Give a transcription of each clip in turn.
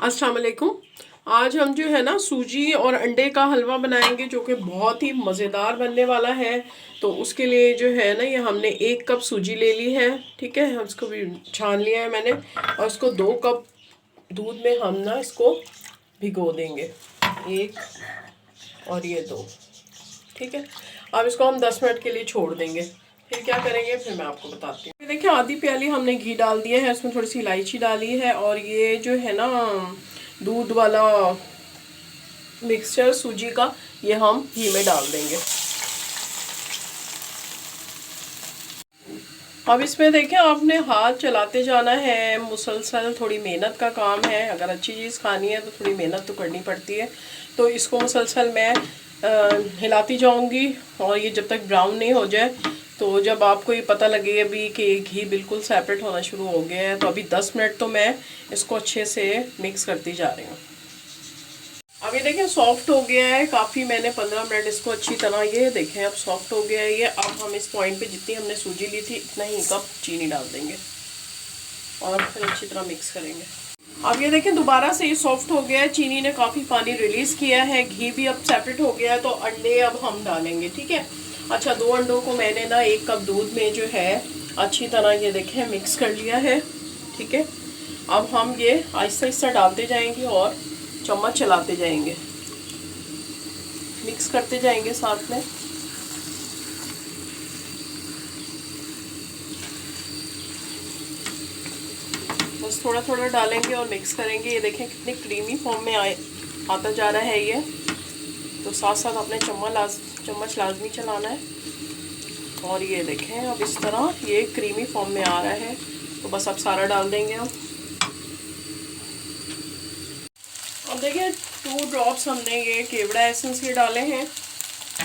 अस्सलाम वालेकुम। आज हम जो है ना सूजी और अंडे का हलवा बनाएंगे जो कि बहुत ही मज़ेदार बनने वाला है। तो उसके लिए जो है ना ये हमने 1 कप सूजी ले ली है, ठीक है। उसको भी छान लिया है मैंने, और इसको 2 कप दूध में हम ना इसको भिगो देंगे। 1 और ये 2, ठीक है। अब इसको हम 10 मिनट के लिए छोड़ देंगे। फिर क्या करेंगे फिर मैं आपको बताती हूँ। देखिए आधी प्याली हमने घी डाल दिया है, इसमें थोड़ी सी इलायची डाली है, और ये जो है ना दूध वाला मिक्सचर सूजी का ये हम घी में डाल देंगे। अब इसमें देखें आपने हाथ चलाते जाना है मुसलसल, थोड़ी मेहनत का काम है। अगर अच्छी चीज़ खानी है तो थोड़ी मेहनत तो करनी पड़ती है। तो इसको मुसलसल मैं हिलाती जाऊंगी, और ये जब तक ब्राउन नहीं हो जाए। तो जब आपको ये पता लगे अभी कि घी बिल्कुल सेपरेट होना शुरू हो गया है, तो अभी 10 मिनट तो मैं इसको अच्छे से मिक्स करती जा रही हूँ। अब ये देखें सॉफ्ट हो गया है काफ़ी। मैंने 15 मिनट इसको अच्छी तरह, ये देखें अब सॉफ्ट हो गया है ये। अब हम इस पॉइंट पे जितनी हमने सूजी ली थी इतना ही कप चीनी डाल देंगे और फिर अच्छी तरह मिक्स करेंगे। अब ये देखें दोबारा से ये सॉफ्ट हो गया है, चीनी ने काफ़ी पानी रिलीज़ किया है, घी भी अब सेपरेट हो गया है। तो अंडे अब हम डालेंगे, ठीक है। अच्छा 2 अंडों को मैंने ना 1 कप दूध में जो है अच्छी तरह ये देखें मिक्स कर लिया है, ठीक है। अब हम ये आहिस्ता आहिस्ता डालते जाएंगे और चम्मच चलाते जाएंगे, मिक्स करते जाएंगे साथ में। बस थोड़ा थोड़ा डालेंगे और मिक्स करेंगे। ये देखें कितनी क्रीमी फॉर्म में आता जा रहा है ये। तो साथ साथ अपने चम्मच लाजमी चलाना है। और ये देखें अब इस तरह ये क्रीमी फॉर्म में आ रहा है। तो बस अब सारा डाल देंगे हम। अब देखिए 2 ड्रॉप्स हमने ये केवड़ा एसेंस के डाले हैं,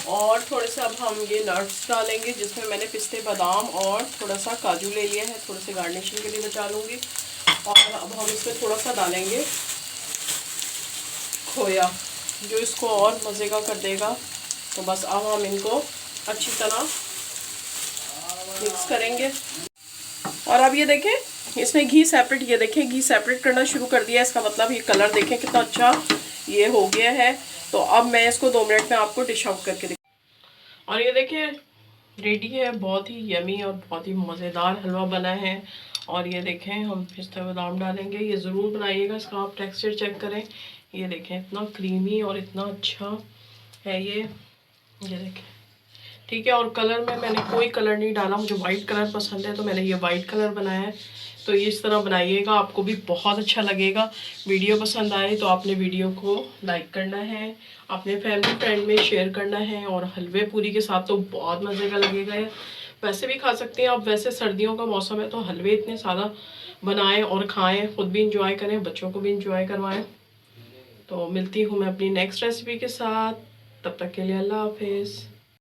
और थोड़े से अब हम ये नट्स डालेंगे, जिसमें मैंने पिस्ते बादाम और थोड़ा सा काजू ले लिया है, थोड़े से गार्निशिंग के लिए बचा लूँगी। और अब हम इसमें थोड़ा सा डालेंगे खोया, जो इसको और मज़े का कर देगा। तो बस अब हम इनको अच्छी तरह मिक्स करेंगे। और अब ये देखें इसने घी सेपरेट, ये देखें घी सेपरेट करना शुरू कर दिया। इसका मतलब ये कलर देखें कितना अच्छा ये हो गया है। तो अब मैं इसको 2 मिनट में आपको डिश आउट करके और ये देखिए रेडी है। बहुत ही यमी और बहुत ही मज़ेदार हलवा बना है। और ये देखें हम पिस्ता बादाम डालेंगे, ये ज़रूर बनाइएगा, इसका आप टेक्सचर चेक करें। ये देखें इतना क्रीमी और इतना अच्छा है ये देखें, ठीक है। और कलर में मैंने कोई कलर नहीं डाला, मुझे वाइट कलर पसंद है तो मैंने ये वाइट कलर बनाया है। तो ये इस तरह बनाइएगा, आपको भी बहुत अच्छा लगेगा। वीडियो पसंद आए तो आपने वीडियो को लाइक करना है, अपने फैमिली फ्रेंड में शेयर करना है। और हलवे पूरी के साथ तो बहुत मज़े का लगेगा। वैसे भी खा सकते हैं आप, वैसे सर्दियों का मौसम है तो हलवे इतने सारा बनाएं और खाएं, खुद भी इंजॉय करें, बच्चों को भी इंजॉय करवाएं। तो मिलती हूँ मैं अपनी नेक्स्ट रेसिपी के साथ, तब तक के लिए अल्लाह हाफिज़।